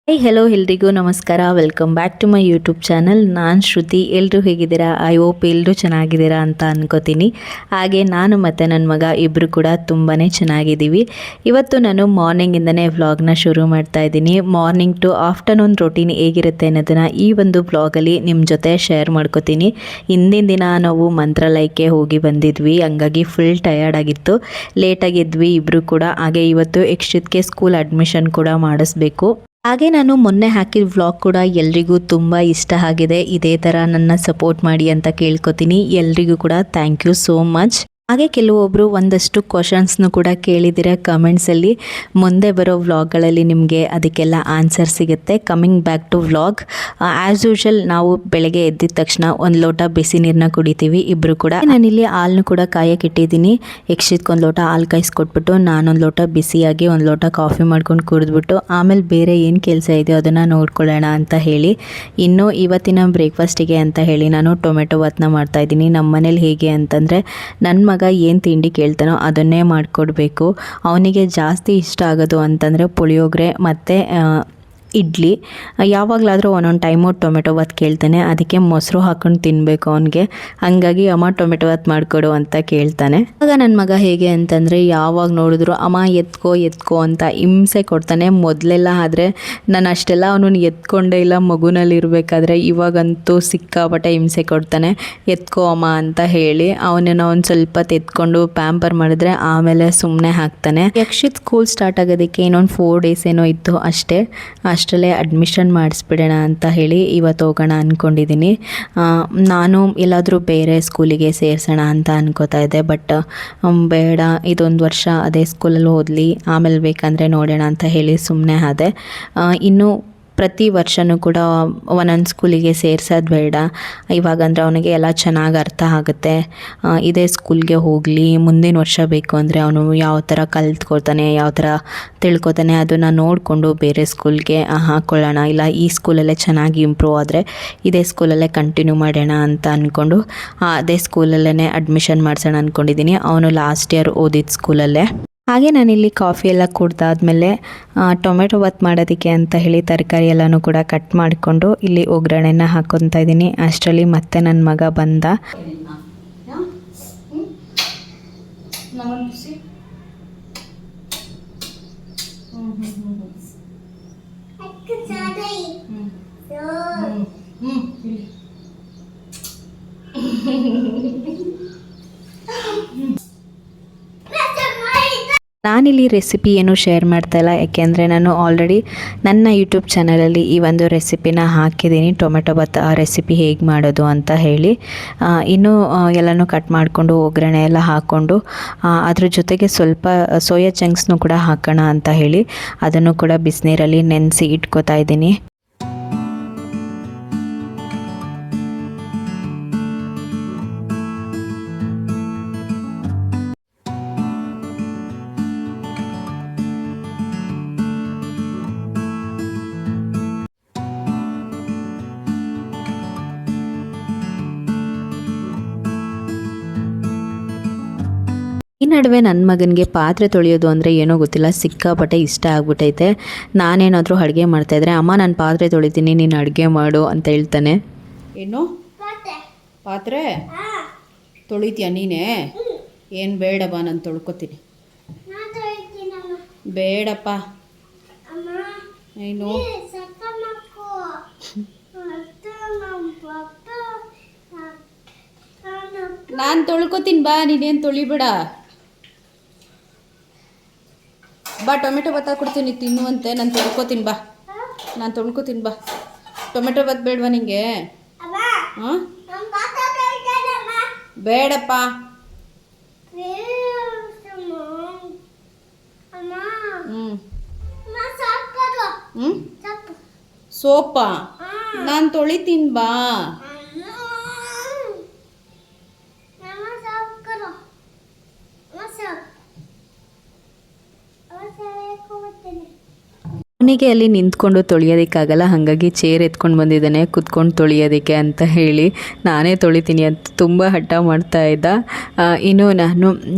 ಹೇ hello ಎಲ್ರಿಗೂ ನಮಸ್ಕಾರ. Welcome back to my YouTube channel. ನಾನು ಶ್ರುತಿ. ಎಲ್ಲರೂ ಹೇಗಿದ್ದೀರಾ? ಐ ಹೋಪ್ ಎಲ್ಲರೂ ಚೆನ್ನಾಗಿದ್ದೀರಾ ಅಂತ ಅನ್ಕೋತೀನಿ. ಹಾಗೆ ನಾನು ಮತ್ತು ನನ್ನ ಮಗ ಇಬ್ಬರು ಕೂಡ ತುಂಬಾ ಚೆನ್ನಾಗಿದ್ದೀವಿ. ಇವತ್ತು ನಾನು ಮಾರ್ನಿಂಗಿಂದನೇ ವ್ಲಾಗ್ನ ಶುರು ಮಾಡ್ತಾ ಇದ್ದೀನಿ. ಮಾರ್ನಿಂಗ್ ಟು ಆಫ್ಟರ್ನೂನ್ ರೊಟೀನ್ ಹೇಗಿರುತ್ತೆ ಅನ್ನೋದನ್ನು ಈ ಒಂದು ವ್ಲಾಗಲ್ಲಿ ನಿಮ್ಮ ಜೊತೆ ಶೇರ್ ಮಾಡ್ಕೋತೀನಿ. ಹಿಂದಿನ ದಿನ ನಾವು ಮಂತ್ರಾಲಯಕ್ಕೆ ಹೋಗಿ ಬಂದಿದ್ವಿ, ಹಂಗಾಗಿ ಫುಲ್ ಟಯರ್ಡ್ ಆಗಿತ್ತು. ಲೇಟಾಗಿದ್ವಿ ಇಬ್ಬರು ಕೂಡ. ಹಾಗೆ ಇವತ್ತು ಯಕ್ಷಿತ್ಗೆ ಸ್ಕೂಲ್ ಅಡ್ಮಿಷನ್ ಕೂಡ ಮಾಡಿಸ್ಬೇಕು. ಹಾಗೆ ನಾನು ಮೊನ್ನೆ ಹಾಕಿದ ವ್ಲಾಗ್ ಕೂಡ ಎಲ್ರಿಗೂ ತುಂಬ ಇಷ್ಟ ಆಗಿದೆ. ಇದೇ ಥರ ನನ್ನ ಸಪೋರ್ಟ್ ಮಾಡಿ ಅಂತ ಕೇಳ್ಕೊತೀನಿ. ಎಲ್ರಿಗೂ ಕೂಡ ಥ್ಯಾಂಕ್ ಯು ಸೋ ಮಚ್. ಹಾಗೆ ಕೆಲವೊಬ್ಬರು ಒಂದಷ್ಟು ಕ್ವಶನ್ಸ್ನು ಕೂಡ ಕೇಳಿದ್ದೀರ ಕಮೆಂಟ್ಸಲ್ಲಿ. ಮುಂದೆ ಬರೋ ವ್ಲಾಗ್ಗಳಲ್ಲಿ ನಿಮಗೆ ಅದಕ್ಕೆಲ್ಲ ಆನ್ಸರ್ ಸಿಗುತ್ತೆ. Coming back to vlog, as usual ನಾವು ಬೆಳಗ್ಗೆ ಎದ್ದಿದ ತಕ್ಷಣ ಒಂದು ಲೋಟ ಬಿಸಿ ನೀರನ್ನ ಕುಡಿತೀವಿ ಇಬ್ಬರು ಕೂಡ. ನಾನಿಲ್ಲಿ ಹಾಲನ್ನು ಕೂಡ ಕಾಯಕ್ಕೆ ಇಟ್ಟಿದ್ದೀನಿ. ಯಕ್ಷಿತ್ಗೊಂದು ಲೋಟ ಹಾಲು ಕಾಯಿಸ್ಕೊಟ್ಬಿಟ್ಟು ನಾನೊಂದು ಲೋಟ ಬಿಸಿಯಾಗಿ ಒಂದು ಲೋಟ ಕಾಫಿ ಮಾಡ್ಕೊಂಡು ಕುಡಿದ್ಬಿಟ್ಟು ಆಮೇಲೆ ಬೇರೆ ಏನು ಕೆಲಸ ಇದೆಯೋ ಅದನ್ನು ನೋಡ್ಕೊಳ್ಳೋಣ ಅಂತ ಹೇಳಿ, ಇನ್ನು ಇವತ್ತಿನ ಬ್ರೇಕ್ಫಾಸ್ಟಿಗೆ ಅಂತ ಹೇಳಿ ನಾನು ಟೊಮೆಟೊ ಬಾತ್ನ ಮಾಡ್ತಾಯಿದ್ದೀನಿ. ನಮ್ಮ ಮನೇಲಿ ಹೇಗೆ ಅಂತಂದರೆ, ನನ್ನ ಮಗ ಏನು ತಿಂಡಿ ಕೇಳ್ತಾನೋ ಅದನ್ನೇ ಮಾಡಿಕೊಡ್ಬೇಕು. ಅವನಿಗೆ ಜಾಸ್ತಿ ಇಷ್ಟ ಆಗೋದು ಅಂತಂದರೆ ಪುಳಿಯೋಗರೆ ಮತ್ತು ಇಡ್ಲಿ. ಯಾವಾಗಲಾದರೂ ಒಂದೊಂದು ಟೈಮು ಟೊಮೆಟೊ ಬಾತ್ ಕೇಳ್ತಾನೆ. ಅದಕ್ಕೆ ಮೊಸರು ಹಾಕ್ಕೊಂಡು ತಿನ್ನಬೇಕು ಅವನಿಗೆ. ಹಾಗಾಗಿ ಅಮ್ಮ ಟೊಮೆಟೊ ಬಾತ್ ಮಾಡಿಕೊಡು ಅಂತ ಕೇಳ್ತಾನೆ. ಆಗ ನನ್ನ ಮಗ ಹೇಗೆ ಅಂತಂದರೆ, ಯಾವಾಗ ನೋಡಿದ್ರು ಅಮ್ಮ ಎತ್ಕೋ ಎತ್ಕೋ ಅಂತ ಹಿಂಸೆ ಕೊಡ್ತಾನೆ. ಮೊದಲೆಲ್ಲ ಆದರೆ ನಾನು ಅಷ್ಟೆಲ್ಲ ಅವನನ್ನು ಎತ್ಕೊಂಡೇ ಇಲ್ಲ ಮಗುನಲ್ಲಿ ಇರಬೇಕಾದ್ರೆ. ಇವಾಗಂತೂ ಸಿಕ್ಕಾಪಟ್ಟೆ ಹಿಂಸೆ ಕೊಡ್ತಾನೆ. ಎತ್ಕೋ ಅಮ್ಮ ಅಂತ ಹೇಳಿ ಅವನನ್ನು ಒಂದು ಸ್ವಲ್ಪ ಎತ್ಕೊಂಡು ಪ್ಯಾಂಪರ್ ಮಾಡಿದ್ರೆ ಆಮೇಲೆ ಸುಮ್ಮನೆ ಹಾಕ್ತಾನೆ. ಯಕ್ಷಿತ್ ಸ್ಕೂಲ್ ಸ್ಟಾರ್ಟ್ ಆಗೋದಕ್ಕೆ ಇನ್ನೊಂದು 4 ಡೇಸ್ ಏನೋ ಇತ್ತು ಅಷ್ಟೇ. ಅಷ್ಟರಲ್ಲೇ ಅಡ್ಮಿಷನ್ ಮಾಡಿಸ್ಬಿಡೋಣ ಅಂತ ಹೇಳಿ ಇವತ್ತು ಹೋಗೋಣ ಅಂದ್ಕೊಂಡಿದ್ದೀನಿ. ನಾನು ಎಲ್ಲಾದರೂ ಬೇರೆ ಸ್ಕೂಲಿಗೆ ಸೇರಿಸೋಣ ಅಂತ ಅನ್ಕೋತಾ ಇದ್ದೆ. ಬಟ್ ಬೇಡ, ಇದೊಂದು ವರ್ಷ ಅದೇ ಸ್ಕೂಲಲ್ಲಿ ಓದಲಿ, ಆಮೇಲೆ ಬೇಕಂದರೆ ನೋಡೋಣ ಅಂತ ಹೇಳಿ ಸುಮ್ಮನೆ ಆದೆ. ಇನ್ನು ಪ್ರತಿ ವರ್ಷವೂ ಕೂಡ ಒಂದೊಂದು ಸ್ಕೂಲಿಗೆ ಸೇರ್ಸೋದು ಬೇಡ. ಇವಾಗಂದರೆ ಅವನಿಗೆ ಎಲ್ಲ ಚೆನ್ನಾಗಿ ಅರ್ಥ ಆಗುತ್ತೆ. ಇದೇ ಸ್ಕೂಲ್ಗೆ ಹೋಗಲಿ, ಮುಂದಿನ ವರ್ಷ ಬೇಕು ಅಂದರೆ ಅವನು ಯಾವ ಥರ ಕಲ್ತ್ಕೊಳ್ತಾನೆ, ಯಾವ ಥರ ತಿಳ್ಕೊತಾನೆ ಅದನ್ನು ನೋಡಿಕೊಂಡು ಬೇರೆ ಸ್ಕೂಲ್ಗೆ ಹಾಕ್ಕೊಳ್ಳೋಣ. ಇಲ್ಲ ಈ ಸ್ಕೂಲಲ್ಲೇ ಚೆನ್ನಾಗಿ ಇಂಪ್ರೂವ್ ಆದರೆ ಇದೇ ಸ್ಕೂಲಲ್ಲೇ ಕಂಟಿನ್ಯೂ ಮಾಡೋಣ ಅಂತ ಅಂದ್ಕೊಂಡು ಅದೇ ಸ್ಕೂಲಲ್ಲೇ ಅಡ್ಮಿಷನ್ ಮಾಡಿಸೋಣ ಅಂದ್ಕೊಂಡಿದ್ದೀನಿ. ಅವನು ಲಾಸ್ಟ್ ಇಯರ್ ಓದಿದ ಸ್ಕೂಲಲ್ಲೇ. ಹಾಗೆ ನಾನಿಲ್ಲಿ ಕಾಫಿ ಎಲ್ಲ ಕುಡ್ದಾದ್ಮೇಲೆ ಟೊಮೆಟೊ ಬಾತ್ ಮಾಡೋದಕ್ಕೆ ಅಂತ ಹೇಳಿ ತರಕಾರಿ ಎಲ್ಲನೂ ಕೂಡ ಕಟ್ ಮಾಡಿಕೊಂಡು ಇಲ್ಲಿ ಒಗ್ಗರಣೆನ ಹಾಕ್ಕೊತಾ ಇದ್ದೀನಿ. ಅಷ್ಟರಲ್ಲಿ ಮತ್ತೆ ನನ್ನ ಮಗ ಬಂದ. ನಾನಿಲ್ಲಿ ರೆಸಿಪಿ ಏನು ಶೇರ್ ಮಾಡ್ತಾಯಿಲ್ಲ, ಯಾಕೆಂದರೆ ನಾನು ಆಲ್ರೆಡಿ ನನ್ನ ಯೂಟ್ಯೂಬ್ ಚಾನಲಲ್ಲಿ ಈ ಒಂದು ರೆಸಿಪಿನ ಹಾಕಿದ್ದೀನಿ, ಟೊಮೆಟೊ ಬಾತ್ ರೆಸಿಪಿ ಹೇಗೆ ಮಾಡೋದು ಅಂತ ಹೇಳಿ. ಇನ್ನೂ ಎಲ್ಲನೂ ಕಟ್ ಮಾಡಿಕೊಂಡು ಒಗ್ಗರಣೆ ಎಲ್ಲ ಹಾಕ್ಕೊಂಡು ಅದ್ರ ಜೊತೆಗೆ ಸ್ವಲ್ಪ ಸೋಯಾ ಚಂಕ್ಸ್ನೂ ಕೂಡ ಹಾಕೋಣ ಅಂತ ಹೇಳಿ ಅದನ್ನು ಕೂಡ ಬಿಸಿನೀರಲ್ಲಿ ನೆನೆಸಿ ಇಟ್ಕೋತಾ ಇದ್ದೀನಿ. ಈ ನಡುವೆ ನನ್ನ ಮಗನಿಗೆ ಪಾತ್ರೆ ತೊಳೆಯೋದು ಅಂದರೆ ಏನೋ ಗೊತ್ತಿಲ್ಲ, ಸಿಕ್ಕಾಪಟ್ಟೆ ಇಷ್ಟ ಆಗ್ಬಿಟ್ಟೈತೆ. ನಾನೇನಾದರೂ ಅಡುಗೆ ಮಾಡ್ತಾಯಿದ್ರೆ, ಅಮ್ಮ ನಾನು ಪಾತ್ರೆ ತೊಳಿತೀನಿ ನೀನು ಅಡುಗೆ ಮಾಡು ಅಂತ ಹೇಳ್ತಾನೆ. ಏನು ಪಾತ್ರೆ ತೊಳಿತೀಯ ನೀನೇ? ಏನು ಬೇಡಪ್ಪ, ನಾನು ತೊಳ್ಕೊತೀನಿ. ಬೇಡಪ್ಪ ಏನು ನಾನು ತೊಳ್ಕೊತೀನಿ ಬಾ, ನೀನೇನು ತೊಳಿಬೇಡ ಬಾ. ಟೊಮೆಟೊ ಬಾತ್ ಕೊಡ್ತೀನಿ ತಿನ್ನುವಂತೆ. ನಾನು ತೊಳ್ಕೊತೀನಿ ಬಾ, ನಾನು ತೊಳ್ಕೊತೀನಿ ಬಾ. ಟೊಮೆಟೊ ಬಾತ್ ಬೇಡವಾ ನಿಂಗೆ? ಹಾಂ ಬೇಡಪ್ಪ. ಸೋಪಾ ನಾನು ತೊಳಿತೀನಿ ಬಾ. ಅವನಿಗೆ ಅಲ್ಲಿ ನಿಂತ್ಕೊಂಡು ತೊಳೆಯೋದಕ್ಕಾಗಲ್ಲ, ಹಾಗಾಗಿ ಚೇರ್ ಎತ್ಕೊಂಡು ಬಂದಿದ್ದಾನೆ ಕುತ್ಕೊಂಡು ತೊಳೆಯೋದಕ್ಕೆ ಅಂತ ಹೇಳಿ. ನಾನೇ ತೊಳಿತೀನಿ ಅಂತ ತುಂಬ ಹಠ ಮಾಡ್ತಾ ಇದ್ದ. ಇನ್ನು ನಾನು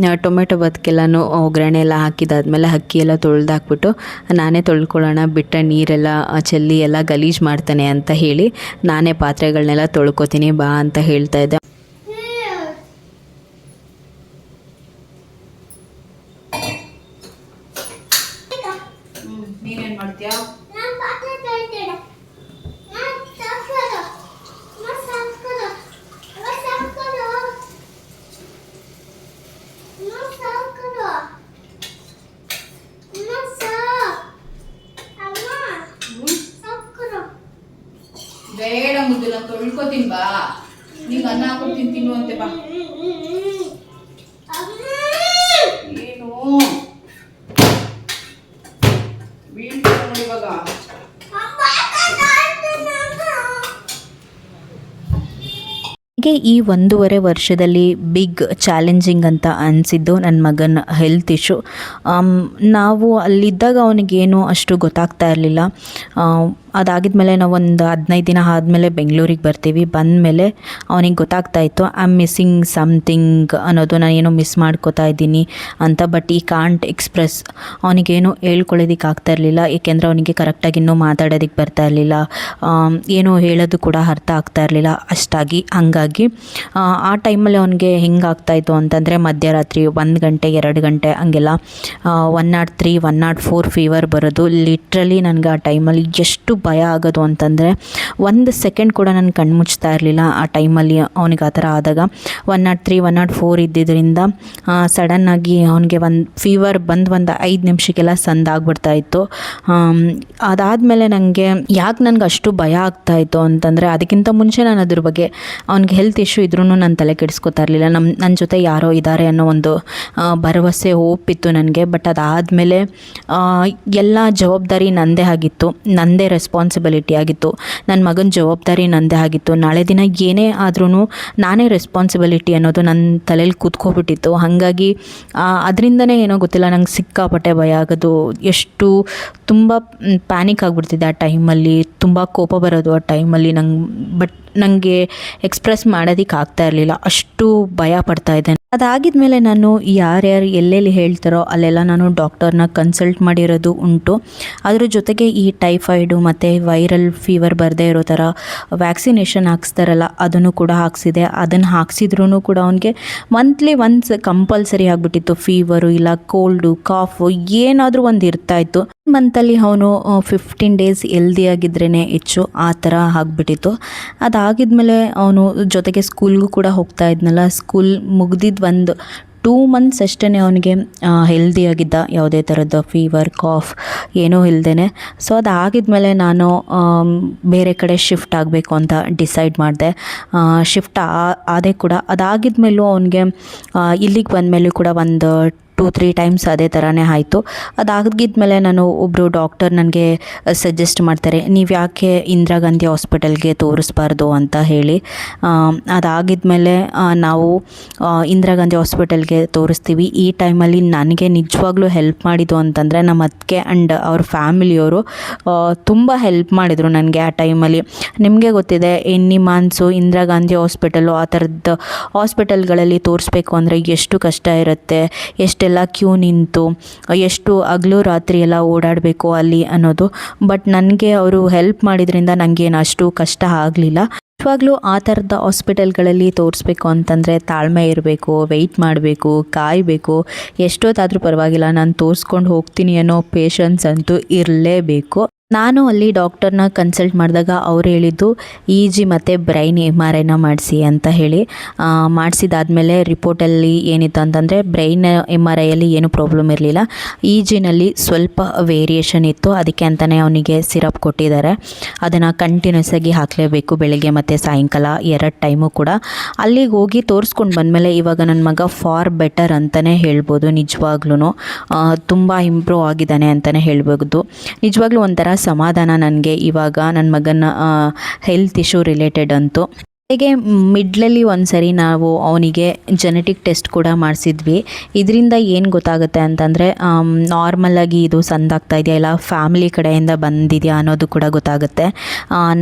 ಟೊಮೆಟೊ ಬದುಕೆಲ್ಲನೂ ಒಗ್ಗರಣೆ ಎಲ್ಲ ಹಾಕಿದಾದ್ಮೇಲೆ ಅಕ್ಕಿ ಎಲ್ಲ ತೊಳೆದಾಕ್ಬಿಟ್ಟು ನಾನೇ ತೊಳ್ಕೊಳ್ಳೋಣ, ಬಿಟ್ಟ ನೀರೆಲ್ಲ ಚೆಲ್ಲಿ ಎಲ್ಲ ಗಲೀಜು ಮಾಡ್ತಾನೆ ಅಂತ ಹೇಳಿ ನಾನೇ ಪಾತ್ರೆಗಳನ್ನೆಲ್ಲ ತೊಳ್ಕೊತೀನಿ ಬಾ ಅಂತ ಹೇಳ್ತಾ ಇದ್ದೆ. ನೀನೇನು ಮಾಡ್ತೀಯಾ? ಬೇಡ ಮುದ್ದು, ನಾನು ತೊಳ್ಕೊತೀನಿ ಬಾ. ನಿಂಗೆ ಅನ್ನ ಹಾಕೊಡ್ತೀನಿ ತಿನ್ನುವಂತೆ ಬಾ. ಏನು ಬೀಳ್ತೀಯ ನೋಡಿ ಇವಾಗ. ಹೀಗೆ ಈ 1.5 ವರ್ಷದಲ್ಲಿ ಬಿಗ್ ಚಾಲೆಂಜಿಂಗ್ ಅಂತ ಅನಿಸಿದ್ದು ನನ್ನ ಮಗನ ಹೆಲ್ತ್ ಇಶ್ಯೂ. ನಾವು ಅಲ್ಲಿದ್ದಾಗ ಅವನಿಗೇನು ಅಷ್ಟು ಗೊತ್ತಾಗ್ತಾ ಇರಲಿಲ್ಲ. ಅದಾಗಿದ್ಮೇಲೆ ನಾವು ಒಂದು 15 ದಿನ ಆದಮೇಲೆ ಬೆಂಗಳೂರಿಗೆ ಬರ್ತೀವಿ. ಬಂದಮೇಲೆ ಅವನಿಗೆ ಗೊತ್ತಾಗ್ತಾ ಇತ್ತು ಐ ಆಮ್ ಮಿಸ್ಸಿಂಗ್ ಸಮಥಿಂಗ್ ಅನ್ನೋದು, ನಾನು ಏನೋ ಮಿಸ್ ಮಾಡ್ಕೋತಾ ಇದ್ದೀನಿ ಅಂತ. ಬಟ್ ಈ ಕಾಂಟ್ ಎಕ್ಸ್ಪ್ರೆಸ್, ಅವನಿಗೇನು ಹೇಳ್ಕೊಳ್ಳೋದಕ್ಕೆ ಆಗ್ತಾ ಇರಲಿಲ್ಲ, ಏಕೆಂದರೆ ಅವನಿಗೆ ಕರೆಕ್ಟಾಗಿ ಇನ್ನೂ ಮಾತಾಡೋದಕ್ಕೆ ಬರ್ತಾ ಇರಲಿಲ್ಲ, ಏನೋ ಹೇಳೋದು ಕೂಡ ಅರ್ಥ ಆಗ್ತಾ ಇರಲಿಲ್ಲ ಅಷ್ಟಾಗಿ. ಹಾಗಾಗಿ ಆ ಟೈಮಲ್ಲಿ ಅವನಿಗೆ ಹೆಂಗಾಗ್ತಾಯಿತ್ತು ಅಂತಂದರೆ ಮಧ್ಯರಾತ್ರಿ 1 ಗಂಟೆ 2 ಗಂಟೆ ಹಂಗೆಲ್ಲ 103 104 ಫೀವರ್ ಬರೋದು. ಲಿಟ್ರಲಿ ನನಗೆ ಆ ಟೈಮಲ್ಲಿ ಎಷ್ಟು ಭಯ ಆಗೋದು ಅಂತಂದರೆ 1 ಸೆಕೆಂಡ್ ಕೂಡ ನಾನು ಕಣ್ಣು ಮುಚ್ತಾ ಇರಲಿಲ್ಲ ಆ ಟೈಮಲ್ಲಿ. ಅವನಿಗೆ ಆ ಥರ ಆದಾಗ 103 104 ಇದ್ದಿದ್ದರಿಂದ ಸಡನ್ನಾಗಿ ಅವನಿಗೆ ಫೀವರ್ ಬಂದು 5 ನಿಮಿಷಕ್ಕೆಲ್ಲ ಸಂದಾಗ್ಬಿಡ್ತಾ ಇತ್ತು. ಅದಾದಮೇಲೆ ನನಗೆ ನನಗೆ ಅಷ್ಟು ಭಯ ಆಗ್ತಾಯಿತ್ತು ಅಂತಂದರೆ, ಅದಕ್ಕಿಂತ ಮುಂಚೆ ನಾನು ಅದ್ರ ಬಗ್ಗೆ ಅವ್ನಿಗೆ ಹೆಲ್ತ್ ಇಶ್ಯೂ ಇದ್ರೂ ನಾನು ತಲೆ ಕೆಡಿಸ್ಕೊತಾ ಇರಲಿಲ್ಲ. ನನ್ನ ಜೊತೆ ಯಾರೋ ಇದ್ದಾರೆ ಅನ್ನೋ ಒಂದು ಭರವಸೆ ಹೋಪಿತ್ತು ನನಗೆ. ಬಟ್ ಅದಾದಮೇಲೆ ಎಲ್ಲ ಜವಾಬ್ದಾರಿ ನನ್ನದೇ ಆಗಿತ್ತು, ನನ್ನದೇ ರೆಸ್ಪಾನ್ಸಿಬಿಲಿಟಿ ಆಗಿತ್ತು. ನನ್ನ ಮಗನ ಜವಾಬ್ದಾರಿ ನನ್ನದೇ ಆಗಿತ್ತು. ನಾಳೆ ದಿನ ಏನೇ ಆದ್ರೂ ನಾನೇ ರೆಸ್ಪಾನ್ಸಿಬಿಲಿಟಿ ಅನ್ನೋದು ನನ್ನ ತಲೆಯಲ್ಲಿ ಕೂತ್ಕೊಬಿಟ್ಟಿತ್ತು. ಹಾಗಾಗಿ ಅದರಿಂದನೇ ಏನೋ ಗೊತ್ತಿಲ್ಲ, ನಂಗೆ ಸಿಕ್ಕಾಪಟ್ಟೆ ಭಯ ಆಗೋದು, ಎಷ್ಟು ತುಂಬ ಪ್ಯಾನಿಕ್ ಆಗಿಬಿಡ್ತಿದ್ದೆ ಆ ಟೈಮಲ್ಲಿ, ತುಂಬ ಕೋಪ ಬರೋದು ಆ ಟೈಮಲ್ಲಿ ನಂಗೆ. ಬಟ್ ನನಗೆ ಎಕ್ಸ್ಪ್ರೆಸ್ ಮಾಡೋದಕ್ಕೆ ಆಗ್ತಾ ಇರಲಿಲ್ಲ, ಅಷ್ಟು ಭಯ ಪಡ್ತಾಯಿದ್ದೆ. ಅದಾಗಿದ್ಮೇಲೆ ನಾನು ಯಾರ್ಯಾರು ಎಲ್ಲೆಲ್ಲಿ ಹೇಳ್ತಾರೋ ಅಲ್ಲೆಲ್ಲ ನಾನು ಡಾಕ್ಟರ್ನ ಕನ್ಸಲ್ಟ್ ಮಾಡಿರೋದು ಉಂಟು. ಅದ್ರ ಜೊತೆಗೆ ಈ ಟೈಫಾಯ್ಡು ಮತ್ತು ವೈರಲ್ ಫೀವರ್ ಬರದೇ ಇರೋ ಥರ ವ್ಯಾಕ್ಸಿನೇಷನ್ ಹಾಕ್ಸ್ತಾರಲ್ಲ, ಅದನ್ನು ಕೂಡ ಹಾಕ್ಸಿದೆ. ಅದನ್ನು ಹಾಕ್ಸಿದ್ರೂ ಕೂಡ ಅವನಿಗೆ ಮಂತ್ಲಿ ಒನ್ಸ್ ಕಂಪಲ್ಸರಿ ಆಗಿಬಿಟ್ಟಿತ್ತು ಫೀವರು, ಇಲ್ಲ ಕೋಲ್ಡು ಕಾಫು ಏನಾದರೂ ಒಂದು ಇರ್ತಾಯಿತ್ತು. ಮಂತಲ್ಲಿ ಅವನು 15 ಡೇಸ್ ಹೆಲ್ದಿಯಾಗಿದ್ರೇ ಹೆಚ್ಚು, ಆ ಥರ ಆಗಿಬಿಟ್ಟಿತ್ತು. ಅದಾಗಿದ್ಮೇಲೆ ಅವನು ಜೊತೆಗೆ ಸ್ಕೂಲ್ಗೂ ಕೂಡ ಹೋಗ್ತಾ ಇದ್ನಲ್ಲ, ಸ್ಕೂಲ್ ಮುಗ್ದಿದ್ದು ಒಂದು 2 ಮಂತ್ಸ್ ಅಷ್ಟೇ ಅವನಿಗೆ ಹೆಲ್ದಿಯಾಗಿದ್ದ, ಯಾವುದೇ ಥರದ ಫೀವರ್ ಕಾಫ್ ಏನೂ ಇಲ್ಲದೇ. ಸೊ ಅದಾಗಿದ್ಮೇಲೆ ನಾನು ಬೇರೆ ಕಡೆ ಶಿಫ್ಟ್ ಆಗಬೇಕು ಅಂತ ಡಿಸೈಡ್ ಮಾಡಿದೆ. ಶಿಫ್ಟ್ ಆದೇ ಕೂಡ. ಅದಾಗಿದ್ಮೇಲೂ ಅವನಿಗೆ ಇಲ್ಲಿಗೆ ಬಂದಮೇಲೂ ಕೂಡ ಒಂದು 2-3 ಟೈಮ್ಸ್ ಅದೇ ಥರನೇ ಆಯಿತು. ಅದಾಗಿದ್ಮೇಲೆ ನಾನು ಒಬ್ಬರು ಡಾಕ್ಟರ್ ನನಗೆ ಸಜೆಸ್ಟ್ ಮಾಡ್ತಾರೆ, ನೀವು ಯಾಕೆ ಇಂದಿರಾ ಗಾಂಧಿ ಹಾಸ್ಪಿಟಲ್ಗೆ ತೋರಿಸ್ಬಾರ್ದು ಅಂತ ಹೇಳಿ. ಅದಾಗಿದ್ಮೇಲೆ ನಾವು ಇಂದಿರಾ ಗಾಂಧಿ ಹಾಸ್ಪಿಟಲ್ಗೆ ತೋರಿಸ್ತೀವಿ. ಈ ಟೈಮಲ್ಲಿ ನನಗೆ ನಿಜವಾಗ್ಲೂ ಹೆಲ್ಪ್ ಮಾಡಿದ್ದು ಅಂತಂದರೆ ನಮ್ಮ ಅತ್ತಿಗೆ ಆ್ಯಂಡ್ ಅವ್ರ ಫ್ಯಾಮಿಲಿಯವರು ತುಂಬ ಹೆಲ್ಪ್ ಮಾಡಿದರು ನನಗೆ ಆ ಟೈಮಲ್ಲಿ. ನಿಮಗೆ ಗೊತ್ತಿದೆ, ನಿಮ್ಮಾನ್ಸು ಇಂದಿರಾ ಗಾಂಧಿ ಹಾಸ್ಪಿಟಲು ಆ ಥರದ್ದು ಹಾಸ್ಪಿಟಲ್ಗಳಲ್ಲಿ ತೋರಿಸ್ಬೇಕು ಅಂದರೆ ಎಷ್ಟು ಕಷ್ಟ ಇರುತ್ತೆ, ಎಷ್ಟೆಲ್ಲ ಕ್ಯೂ ನಿಂತು ಎಷ್ಟು ಹಗಲು ರಾತ್ರಿ ಎಲ್ಲ ಓಡಾಡಬೇಕು ಅಲ್ಲಿ ಅನ್ನೋದು. ಬಟ್ ನನಗೆ ಅವರು ಹೆಲ್ಪ್ ಮಾಡಿದ್ರಿಂದ ನನಗೇನು ಅಷ್ಟು ಕಷ್ಟ ಆಗಲಿಲ್ಲ. ನಿಜವಾಗ್ಲೂ ಆ ಥರದ ಹಾಸ್ಪಿಟಲ್ಗಳಲ್ಲಿ ತೋರಿಸ್ಬೇಕು ಅಂತಂದರೆ ತಾಳ್ಮೆ ಇರಬೇಕು, ವೆಯ್ಟ್ ಮಾಡಬೇಕು, ಕಾಯಬೇಕು. ಎಷ್ಟೊತ್ತಾದರೂ ಪರವಾಗಿಲ್ಲ, ನಾನು ತೋರಿಸ್ಕೊಂಡು ಹೋಗ್ತೀನಿ ಅನ್ನೋ ಪೇಷನ್ಸ್ ಅಂತೂ ಇರಲೇಬೇಕು. ನಾನು ಅಲ್ಲಿ ಡಾಕ್ಟರ್ನ ಕನ್ಸಲ್ಟ್ ಮಾಡಿದಾಗ ಅವ್ರು ಹೇಳಿದ್ದು EG ಮತ್ತು ಬ್ರೈನ್ MRIನ ಮಾಡಿಸಿ ಅಂತ ಹೇಳಿ. ಮಾಡಿಸಿದಾದ್ಮೇಲೆ ರಿಪೋರ್ಟಲ್ಲಿ ಏನಿತ್ತು ಅಂತಂದರೆ ಬ್ರೈನ್ MRIಯಲ್ಲಿ ಏನೂ ಪ್ರಾಬ್ಲಮ್ ಇರಲಿಲ್ಲ, EGನಲ್ಲಿ ಸ್ವಲ್ಪ ವೇರಿಯೇಷನ್ ಇತ್ತು. ಅದಕ್ಕೆ ಅಂತಲೇ ಅವನಿಗೆ ಸಿರಪ್ ಕೊಟ್ಟಿದ್ದಾರೆ, ಅದನ್ನು ಕಂಟಿನ್ಯೂಸ್ ಆಗಿ ಹಾಕಲೇಬೇಕು ಬೆಳಗ್ಗೆ ಮತ್ತು ಸಾಯಂಕಾಲ 2 ಟೈಮು ಕೂಡ. ಅಲ್ಲಿಗೆ ಹೋಗಿ ತೋರಿಸ್ಕೊಂಡು ಬಂದಮೇಲೆ ಇವಾಗ ನನ್ನ ಮಗ ಫಾರ್ ಬೆಟರ್ ಅಂತಲೇ ಹೇಳ್ಬೋದು. ನಿಜವಾಗ್ಲೂ ತುಂಬ ಇಂಪ್ರೂವ್ ಆಗಿದ್ದಾನೆ ಅಂತಲೇ ಹೇಳ್ಬೋದು. ನಿಜವಾಗ್ಲೂ ಒಂಥರ ಸಮಾಧಾನ ನನಗೆ ಇವಾಗ ನನ್ನ ಮಗನ ಹೆಲ್ತ್ ಇಶ್ಯೂ ರಿಲೇಟೆಡ್ ಅಂತೂ. ಹೇಗೆ ಮಿಡ್ಲಲ್ಲಿ ಒಂದು ಸರಿ ನಾವು ಅವನಿಗೆ ಜೆನೆಟಿಕ್ ಟೆಸ್ಟ್ ಕೂಡ ಮಾಡಿಸಿದ್ವಿ. ಇದರಿಂದ ಏನು ಗೊತ್ತಾಗುತ್ತೆ ಅಂತಂದರೆ ನಾರ್ಮಲಾಗಿ ಇದು ಸಂದಾಗ್ತಾ ಇದೆಯಾ ಇಲ್ಲ ಫ್ಯಾಮಿಲಿ ಕಡೆಯಿಂದ ಬಂದಿದೆಯಾ ಅನ್ನೋದು ಕೂಡ ಗೊತ್ತಾಗುತ್ತೆ.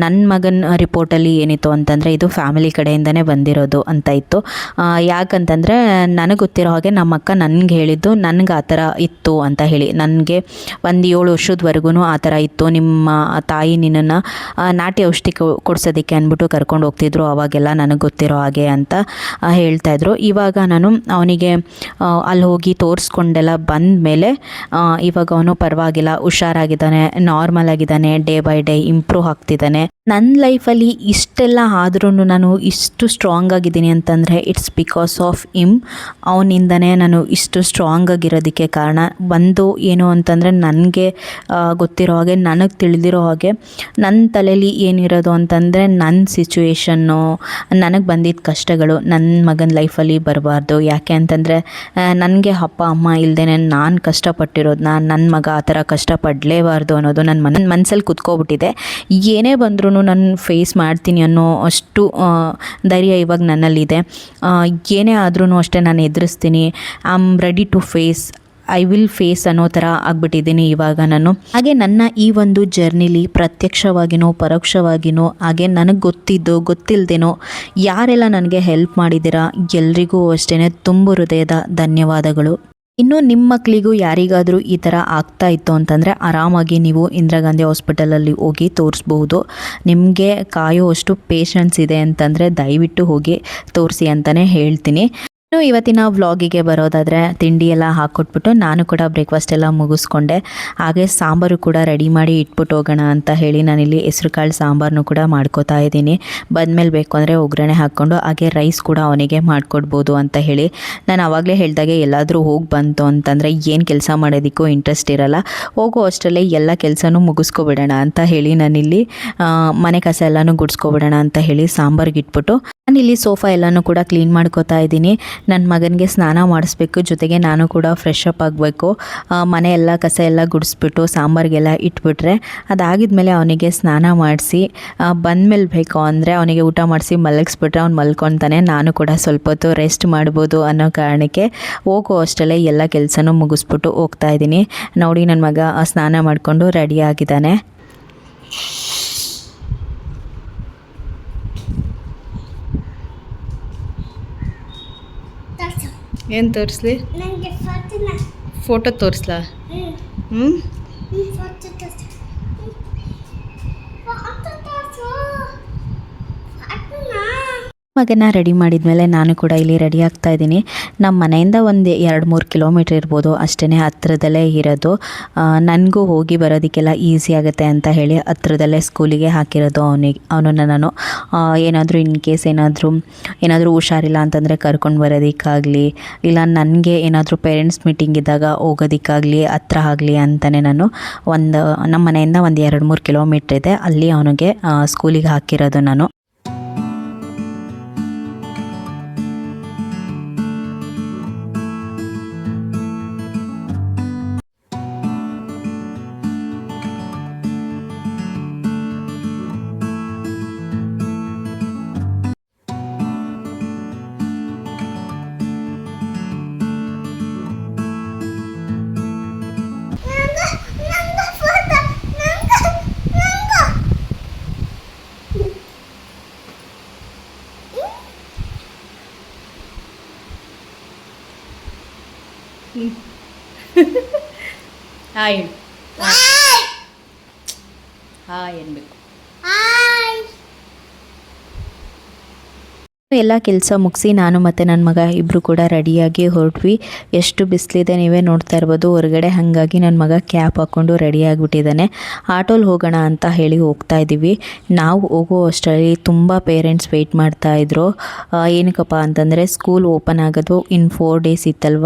ನನ್ನ ಮಗನ ರಿಪೋರ್ಟಲ್ಲಿ ಏನಿತ್ತು ಅಂತಂದರೆ ಇದು ಫ್ಯಾಮಿಲಿ ಕಡೆಯಿಂದನೇ ಬಂದಿರೋದು ಅಂತ ಇತ್ತು. ಯಾಕಂತಂದರೆ ನನಗೆ ಗೊತ್ತಿರೋ ಹಾಗೆ ನಮ್ಮ ಅಕ್ಕ ನನಗೆ ಹೇಳಿದ್ದು ನನಗೆ ಆ ಥರ ಇತ್ತು ಅಂತ ಹೇಳಿ. ನನಗೆ ಒಂದು 7 ವರ್ಷದವರೆಗೂ ಆ ಥರ ಇತ್ತು, ನಿಮ್ಮ ತಾಯಿ ನಿನ್ನನ್ನು ನಾಟಿ ಔಷಧಿ ಕೊಡ್ಸೋದಕ್ಕೆ ಅಂದ್ಬಿಟ್ಟು ಕರ್ಕೊಂಡು ಹೋಗ್ತಿದ್ರು, ಅವಾಗೆಲ್ಲ ನನಗೆ ಗೊತ್ತಿರೋ ಹಾಗೆ ಅಂತ ಹೇಳ್ತಾಯಿದ್ರು. ಇವಾಗ ನಾನು ಅವನಿಗೆ ಅಲ್ಲಿ ಹೋಗಿ ತೋರಿಸ್ಕೊಂಡೆಲ್ಲ ಬಂದ ಮೇಲೆ ಇವಾಗ ಅವನು ಪರವಾಗಿಲ್ಲ, ಹುಷಾರಾಗಿದ್ದಾನೆ, ನಾರ್ಮಲ್ ಆಗಿದ್ದಾನೆ, ಡೇ ಬೈ ಡೇ ಇಂಪ್ರೂವ್ ಆಗ್ತಿದ್ದಾನೆ. ನನ್ನ ಲೈಫಲ್ಲಿ ಇಷ್ಟೆಲ್ಲ ಆದ್ರೂ ನಾನು ಇಷ್ಟು ಸ್ಟ್ರಾಂಗ್ ಆಗಿದ್ದೀನಿ ಅಂತಂದರೆ ಇಟ್ಸ್ ಬಿಕಾಸ್ ಆಫ್ ಹಿಮ್. ಅವನಿಂದನೇ ನಾನು ಇಷ್ಟು ಸ್ಟ್ರಾಂಗ್ ಆಗಿರೋದಕ್ಕೆ ಕಾರಣ. ಒಂದು ಏನು ಅಂತಂದರೆ ನನಗೆ ಗೊತ್ತಿರೋ ಹಾಗೆ, ನನಗೆ ತಿಳಿದಿರೋ ಹಾಗೆ ನನ್ನ ತಲೆಯಲ್ಲಿ ಏನಿರೋದು ಅಂತಂದರೆ ನನ್ನ ಸಿಚುವೇಶನ್ನು, ನನಗೆ ಬಂದಿದ್ದ ಕಷ್ಟಗಳು ನನ್ನ ಮಗನ ಲೈಫಲ್ಲಿ ಬರಬಾರ್ದು. ಯಾಕೆ ಅಂತಂದರೆ ನನಗೆ ಅಪ್ಪ ಅಮ್ಮ ಇಲ್ಲದೇ ನಾನು ಕಷ್ಟಪಟ್ಟಿರೋದನ್ನ ನನ್ನ ಮಗ ಆ ಥರ ಕಷ್ಟಪಡಲೇಬಾರ್ದು ಅನ್ನೋದು ನನ್ನ ಮನಸ್ಸಲ್ಲಿ ಕುತ್ಕೊಬಿಟ್ಟಿದೆ. ಏನೇ ಬಂದರೂ ನಾನು ಫೇಸ್ ಮಾಡ್ತೀನಿ ಅನ್ನೋ ಅಷ್ಟು ಧೈರ್ಯ ಇವಾಗ ನನ್ನಲ್ಲಿದೆ. ಏನೇ ಆದ್ರೂ ಅಷ್ಟೇ ನಾನು ಎದುರಿಸ್ತೀನಿ. I am ready to face, I will face ಅನ್ನೋ ಥರ ಆಗ್ಬಿಟ್ಟಿದ್ದೀನಿ ಇವಾಗ ನಾನು. ಹಾಗೆ ನನ್ನ ಈ ಒಂದು ಜರ್ನಿಲಿ ಪ್ರತ್ಯಕ್ಷವಾಗಿನೋ ಪರೋಕ್ಷವಾಗಿನೋ, ಹಾಗೆ ನನಗೆ ಗೊತ್ತಿದ್ದೋ ಗೊತ್ತಿಲ್ಲದೇನೋ ಯಾರೆಲ್ಲ ನನಗೆ ಹೆಲ್ಪ್ ಮಾಡಿದ್ದೀರಾ ಎಲ್ರಿಗೂ ಅಷ್ಟೇ ತುಂಬ ಹೃದಯದ ಧನ್ಯವಾದಗಳು. ಇನ್ನು ನಿಮ್ಮ ಮಕ್ಕಳಿಗೂ ಯಾರಿಗಾದರೂ ಈ ಥರ ಆಗ್ತಾ ಇತ್ತು ಅಂತಂದರೆ ಆರಾಮಾಗಿ ನೀವು ಇಂದಿರಾ ಗಾಂಧಿ ಹಾಸ್ಪಿಟಲಲ್ಲಿ ಹೋಗಿ ತೋರಿಸ್ಬೋದು. ನಿಮಗೆ ಕಾಯೋವಷ್ಟು ಪೇಷನ್ಸ್ ಇದೆ ಅಂತಂದರೆ ದಯವಿಟ್ಟು ಹೋಗಿ ತೋರಿಸಿ ಅಂತಲೇ ಹೇಳ್ತೀನಿ. ಇನ್ನು ಇವತ್ತಿನ ವ್ಲಾಗಿಗೆ ಬರೋದಾದರೆ ತಿಂಡಿ ಎಲ್ಲ ಹಾಕ್ಕೊಟ್ಬಿಟ್ಟು ನಾನು ಕೂಡ ಬ್ರೇಕ್ಫಾಸ್ಟ್ ಎಲ್ಲ ಮುಗಿಸ್ಕೊಂಡೆ. ಹಾಗೆ ಸಾಂಬಾರು ಕೂಡ ರೆಡಿ ಮಾಡಿ ಇಟ್ಬಿಟ್ಟು ಹೋಗೋಣ ಅಂತ ಹೇಳಿ ನಾನಿಲ್ಲಿ ಹೆಸ್ರು ಕಾಳು ಸಾಂಬಾರನ್ನು ಕೂಡ ಮಾಡ್ಕೋತಾ ಇದ್ದೀನಿ. ಬಂದಮೇಲೆ ಬೇಕು ಅಂದರೆ ಒಗ್ಗರಣೆ ಹಾಕ್ಕೊಂಡು ಹಾಗೆ ರೈಸ್ ಕೂಡ ಅವನಿಗೆ ಮಾಡಿಕೊಡ್ಬೋದು ಅಂತ ಹೇಳಿ. ನಾನು ಆವಾಗಲೇ ಹೇಳಿದಾಗೆ ಎಲ್ಲಾದರೂ ಹೋಗಿ ಬಂತು ಅಂತಂದರೆ ಏನು ಕೆಲಸ ಮಾಡೋದಕ್ಕೂ ಇಂಟ್ರೆಸ್ಟ್ ಇರಲ್ಲ. ಹೋಗೋ ಅಷ್ಟರಲ್ಲೇ ಎಲ್ಲ ಕೆಲಸನೂ ಮುಗಿಸ್ಕೊಬಿಡೋಣ ಅಂತ ಹೇಳಿ ನಾನಿಲ್ಲಿ ಮನೆ ಕಸ ಎಲ್ಲನೂ ಗುಡಿಸ್ಕೊಬಿಡೋಣ ಅಂತ ಹೇಳಿ ಸಾಂಬಾರಿಗೆ ಇಟ್ಬಿಟ್ಟು ನಾನಿಲ್ಲಿ ಸೋಫಾ ಎಲ್ಲನೂ ಕೂಡ ಕ್ಲೀನ್ ಮಾಡ್ಕೋತಾ ಇದ್ದೀನಿ. ನನ್ನ ಮಗನಿಗೆ ಸ್ನಾನ ಮಾಡಿಸ್ಬೇಕು, ಜೊತೆಗೆ ನಾನು ಕೂಡ ಫ್ರೆಶ್ ಅಪ್ ಆಗಬೇಕು. ಮನೆ ಎಲ್ಲ ಕಸ ಎಲ್ಲ ಗುಡಿಸ್ಬಿಟ್ಟು ಸಾಂಬಾರಿಗೆಲ್ಲ ಇಟ್ಬಿಟ್ರೆ ಅದಾಗಿದ್ಮೇಲೆ ಅವನಿಗೆ ಸ್ನಾನ ಮಾಡಿಸಿ ಬಂದಮೇಲೆ ಬೇಕು ಅಂದರೆ ಅವನಿಗೆ ಊಟ ಮಾಡಿಸಿ ಮಲಗಿಸ್ಬಿಟ್ರೆ ಅವ್ನು ಮಲ್ಕೊತಾನೆ. ನಾನು ಕೂಡ ಸ್ವಲ್ಪ ಹೊತ್ತು ರೆಸ್ಟ್ ಮಾಡ್ಬೋದು ಅನ್ನೋ ಕಾರಣಕ್ಕೆ ಹೋಗೋ ಅಷ್ಟರಲ್ಲೇ ಎಲ್ಲ ಕೆಲಸನೂ ಮುಗಿಸ್ಬಿಟ್ಟು ಹೋಗ್ತಾ ಇದ್ದೀನಿ. ನೋಡಿ ನನ್ನ ಮಗ ಸ್ನಾನ ಮಾಡಿಕೊಂಡು ರೆಡಿ ಆಗಿದ್ದಾನೆ. ಏನು ತೋರಿಸ್ಲಿ? ಫೋಟೋ ತೋರಿಸ್ಲಾ? ಹ್ಞೂ ಮಗನ ರೆಡಿ ಮಾಡಿದ್ಮೇಲೆ ನಾನು ಕೂಡ ಇಲ್ಲಿ ರೆಡಿ ಆಗ್ತಾ ಇದ್ದೀನಿ. ನಮ್ಮ ಮನೆಯಿಂದ ಒಂದು 2-3 ಕಿಲೋಮೀಟ್ರ್ ಇರ್ಬೋದು, ಅಷ್ಟೇ ಹತ್ರದಲ್ಲೇ ಇರೋದು. ನನಗೂ ಹೋಗಿ ಬರೋದಕ್ಕೆಲ್ಲ ಈಸಿ ಆಗುತ್ತೆ ಅಂತ ಹೇಳಿ ಹತ್ರದಲ್ಲೇ ಸ್ಕೂಲಿಗೆ ಹಾಕಿರೋದು ಅವನನ್ನು ನಾನು. ಏನಾದರೂ ಇನ್ ಕೇಸ್ ಏನಾದರೂ ಹುಷಾರಿಲ್ಲ ಅಂತಂದರೆ ಕರ್ಕೊಂಡು ಬರೋದಕ್ಕಾಗಲಿ, ಇಲ್ಲ ನನಗೆ ಏನಾದರೂ ಪೇರೆಂಟ್ಸ್ ಮೀಟಿಂಗ್ ಇದ್ದಾಗ ಹೋಗೋದಕ್ಕಾಗಲಿ ಹತ್ರ ಆಗಲಿ ಅಂತಲೇ ನಾನು ನಮ್ಮ ಮನೆಯಿಂದ ಒಂದು 2-3 ಕಿಲೋಮೀಟ್ರ್ ಇದೆ, ಅಲ್ಲಿ ಅವನಿಗೆ ಸ್ಕೂಲಿಗೆ ಹಾಕಿರೋದು ನಾನು. ಹಾಯ್ ಹಾಯ್ ಅನ್ಬೇಕು. ಎಲ್ಲ ಕೆಲಸ ಮುಗಿಸಿ ನಾನು ಮತ್ತು ನನ್ನ ಮಗ ಇಬ್ಬರು ಕೂಡ ರೆಡಿಯಾಗಿ ಹೊರಟ್ವಿ. ಎಷ್ಟು ಬಿಸಿಲಿದೆ ನೀವೇ ನೋಡ್ತಾ ಇರ್ಬೋದು ಹೊರಗಡೆ. ಹಾಗಾಗಿ ನನ್ನ ಮಗ ಕ್ಯಾಪ್ ಹಾಕ್ಕೊಂಡು ರೆಡಿ ಆಗಿಬಿಟ್ಟಿದ್ದಾನೆ. ಆಟೋಲ್ಲಿ ಹೋಗೋಣ ಅಂತ ಹೇಳಿ ಹೋಗ್ತಾ ಇದ್ದೀವಿ. ನಾವು ಹೋಗೋ ಅಷ್ಟರಲ್ಲಿ ತುಂಬ ಪೇರೆಂಟ್ಸ್ ವೆಯ್ಟ್ ಮಾಡ್ತಾಯಿದ್ರು. ಏನಕ್ಕಪ್ಪ ಅಂತಂದರೆ ಸ್ಕೂಲ್ ಓಪನ್ ಆಗೋದು ಇನ್ 4 ಡೇಸ್ ಇತ್ತಲ್ವ.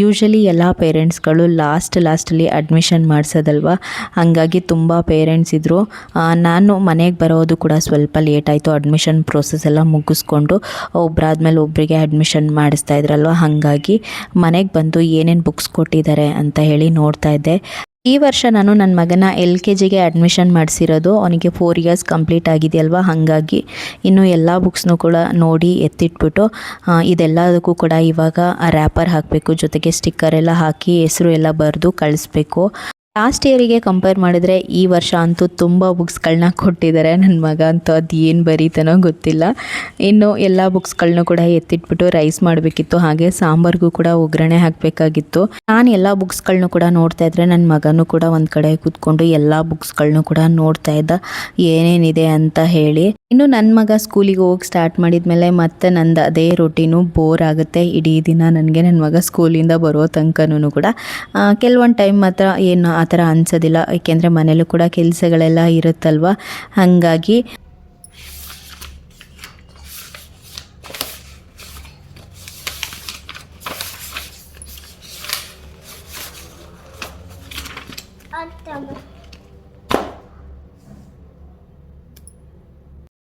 ಯೂಶ್ವಲಿ ಎಲ್ಲ ಪೇರೆಂಟ್ಸ್ಗಳು ಲಾಸ್ಟಲ್ಲಿ ಅಡ್ಮಿಷನ್ ಮಾಡಿಸೋದಲ್ವ, ಹಾಗಾಗಿ ತುಂಬ ಪೇರೆಂಟ್ಸ್ ಇದ್ದರು. ನಾನು ಮನೆಗೆ ಬರೋದು ಕೂಡ ಸ್ವಲ್ಪ ಲೇಟ್ ಆಯಿತು. ಅಡ್ಮಿಷನ್ ಪ್ರೋಸೆಸ್ ಎಲ್ಲ ಮುಗಿಸ್ಕೊಂಡು ಒಬ್ಬರಾದ್ಮೇಲೆ ಒಬ್ಬರಿಗೆ ಅಡ್ಮಿಷನ್ ಮಾಡಿಸ್ತಾ ಇದ್ರಲ್ವ, ಹಾಗಾಗಿ ಮನೆಗೆ ಬಂದು ಏನೇನು ಬುಕ್ಸ್ ಕೊಟ್ಟಿದ್ದಾರೆ ಅಂತ ಹೇಳಿ ನೋಡ್ತಾ ಇದ್ದೆ. ಈ ವರ್ಷ ನಾನು ನನ್ನ ಮಗನ LKGಗೆ ಅಡ್ಮಿಷನ್ ಮಾಡಿಸಿರೋದು. ಅವನಿಗೆ 4 ಇಯರ್ಸ್ ಕಂಪ್ಲೀಟ್ ಆಗಿದೆಯಲ್ವ, ಹಾಗಾಗಿ ಇನ್ನು ಎಲ್ಲ ಬುಕ್ಸ್ನೂ ಕೂಡ ನೋಡಿ ಎತ್ತಿಟ್ಬಿಟ್ಟು ಇದೆಲ್ಲದಕ್ಕೂ ಕೂಡ ಇವಾಗ ರ್ಯಾಪರ್ ಹಾಕಬೇಕು, ಜೊತೆಗೆ ಸ್ಟಿಕ್ಕರ್ ಎಲ್ಲ ಹಾಕಿ ಹೆಸರು ಎಲ್ಲ ಬರೆದು ಕಳಿಸ್ಬೇಕು. ಲಾಸ್ಟ್ ಇಯರಿಗೆ ಕಂಪೇರ್ ಮಾಡಿದ್ರೆ ಈ ವರ್ಷ ಅಂತೂ ತುಂಬ ಬುಕ್ಸ್ಗಳನ್ನ ಕೊಟ್ಟಿದ್ದಾರೆ. ನನ್ನ ಮಗ ಅಂತೂ ಅದು ಏನು ಬರೀತಾನೋ ಗೊತ್ತಿಲ್ಲ. ಇನ್ನು ಎಲ್ಲ ಬುಕ್ಸ್ಗಳನ್ನೂ ಕೂಡ ಎತ್ತಿಟ್ಬಿಟ್ಟು ರೈಸ್ ಮಾಡಬೇಕಿತ್ತು, ಹಾಗೆ ಸಾಂಬಾರ್ಗೂ ಕೂಡ ಒಗ್ಗರಣೆ ಹಾಕಬೇಕಾಗಿತ್ತು. ನಾನು ಎಲ್ಲ ಬುಕ್ಸ್ಗಳನ್ನೂ ಕೂಡ ನೋಡ್ತಾ ಇದ್ದರೆ ನನ್ನ ಮಗನೂ ಕೂಡ ಒಂದು ಕಡೆ ಕೂತ್ಕೊಂಡು ಎಲ್ಲ ಬುಕ್ಸ್ಗಳನ್ನೂ ಕೂಡ ನೋಡ್ತಾ ಇದ್ದ, ಏನೇನಿದೆ ಅಂತ ಹೇಳಿ. ಇನ್ನು ನನ್ನ ಮಗ ಸ್ಕೂಲಿಗೆ ಹೋಗಿ ಸ್ಟಾರ್ಟ್ ಮಾಡಿದ್ಮೇಲೆ ಮತ್ತೆ ನಂದು ಅದೇ ರೊಟೀನು ಬೋರ್ ಆಗುತ್ತೆ ಇಡೀ ದಿನ ನನಗೆ. ನನ್ನ ಮಗ ಸ್ಕೂಲಿಂದ ಬರೋ ತನಕನೂ ಕೂಡ ಕೆಲವೊಂದು ಟೈಮ್ ಮಾತ್ರ ಏನು ಆ ಥರ ಅನಿಸೋದಿಲ್ಲ, ಏಕೆಂದರೆ ಮನೇಲೂ ಕೂಡ ಕೆಲಸಗಳೆಲ್ಲ ಇರುತ್ತಲ್ವ, ಹಾಗಾಗಿ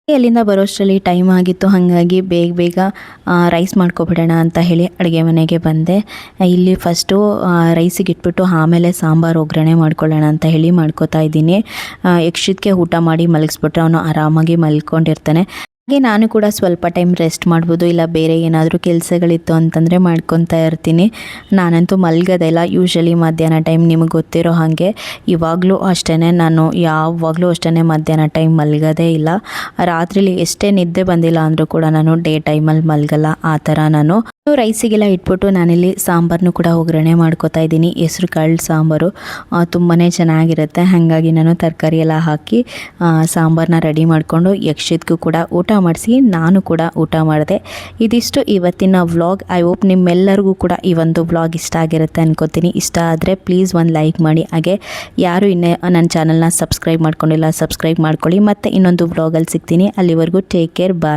ಅಲ್ಲಿಂದ ಬರೋಷ್ಟರಲ್ಲಿ ಟೈಮ್ ಆಗಿತ್ತು. ಹಾಗಾಗಿ ಬೇಗ ರೈಸ್ ಮಾಡ್ಕೊಬಿಡೋಣ ಅಂತ ಹೇಳಿ ಅಡುಗೆ ಮನೆಗೆ ಬಂದೆ. ಇಲ್ಲಿ ಫಸ್ಟು ರೈಸಿಗೆ ಇಟ್ಬಿಟ್ಟು ಆಮೇಲೆ ಸಾಂಬಾರು ಒಗ್ಗರಣೆ ಮಾಡ್ಕೊಳ್ಳೋಣ ಅಂತ ಹೇಳಿ ಮಾಡ್ಕೋತಾ ಇದ್ದೀನಿ. ಯಕ್ಷಿತ್ಗೆ ಊಟ ಮಾಡಿ ಮಲಗಿಸ್ಬಿಟ್ರೆ ಅವನು ಆರಾಮಾಗಿ ಮಲ್ಕೊಂಡಿರ್ತಾನೆ. ಹಾಗೆ ನಾನು ಕೂಡ ಸ್ವಲ್ಪ ಟೈಮ್ ರೆಸ್ಟ್ ಮಾಡ್ಬೋದು, ಇಲ್ಲ ಬೇರೆ ಏನಾದರೂ ಕೆಲಸಗಳಿತ್ತು ಅಂತಂದರೆ ಮಾಡ್ಕೊತಾ ಇರ್ತೀನಿ. ನಾನಂತೂ ಮಲಗೋದೇ ಇಲ್ಲ ಯೂಶ್ವಲಿ ಮಧ್ಯಾಹ್ನ ಟೈಮ್. ನಿಮಗೆ ಗೊತ್ತಿರೋ ಹಾಗೆ ಇವಾಗಲೂ ಅಷ್ಟೇ, ನಾನು ಯಾವಾಗಲೂ ಅಷ್ಟೇ ಮಧ್ಯಾಹ್ನ ಟೈಮ್ ಮಲಗೋದೇ ಇಲ್ಲ. ರಾತ್ರಿಲಿ ಎಷ್ಟೇ ನಿದ್ದೆ ಬಂದಿಲ್ಲ ಅಂದರೂ ಕೂಡ ನಾನು ಡೇ ಟೈಮಲ್ಲಿ ಮಲಗಲ್ಲ, ಆ ಥರ ನಾನು. ರೈಸಿಗೆಲ್ಲ ಇಟ್ಬಿಟ್ಟು ನಾನಿಲ್ಲಿ ಸಾಂಬಾರನ್ನು ಕೂಡ ಒಗ್ಗರಣೆ ಮಾಡ್ಕೋತಾ ಇದ್ದೀನಿ. ಹೆಸ್ರು ಕಾಳು ಸಾಂಬಾರು ತುಂಬಾ ಚೆನ್ನಾಗಿರುತ್ತೆ, ಹಾಗಾಗಿ ನಾನು ತರಕಾರಿ ಎಲ್ಲ ಹಾಕಿ ಸಾಂಬಾರನ್ನ ರೆಡಿ ಮಾಡಿಕೊಂಡು ಯಕ್ಷಿತ್ಗೂ ಕೂಡ ಊಟ ಮಾಡಿಸಿ ನಾನು ಕೂಡ ಊಟ ಮಾಡಿದೆ. ಇದಿಷ್ಟು ಇವತ್ತಿನ ವ್ಲಾಗ್. ಐ ಹೋಪ್ ನಿಮ್ಮೆಲ್ಲರಿಗೂ ಕೂಡ ಈ ಒಂದು ವ್ಲಾಗ್ ಇಷ್ಟ ಆಗಿರುತ್ತೆ ಅನ್ಕೋತೀನಿ. ಇಷ್ಟ ಆದರೆ ಪ್ಲೀಸ್ ಒಂದು ಲೈಕ್ ಮಾಡಿ, ಹಾಗೆ ಯಾರು ಇನ್ನೇ ನನ್ನ ಚಾನಲ್ನ ಸಬ್ಸ್ಕ್ರೈಬ್ ಮಾಡ್ಕೊಂಡಿಲ್ಲ ಸಬ್ಸ್ಕ್ರೈಬ್ ಮಾಡ್ಕೊಳ್ಳಿ. ಮತ್ತು ಇನ್ನೊಂದು ವ್ಲಾಗಲ್ಲಿ ಸಿಗ್ತೀನಿ. ಅಲ್ಲಿವರೆಗೂ ಟೇಕ್ ಕೇರ್, ಬಾಯ್.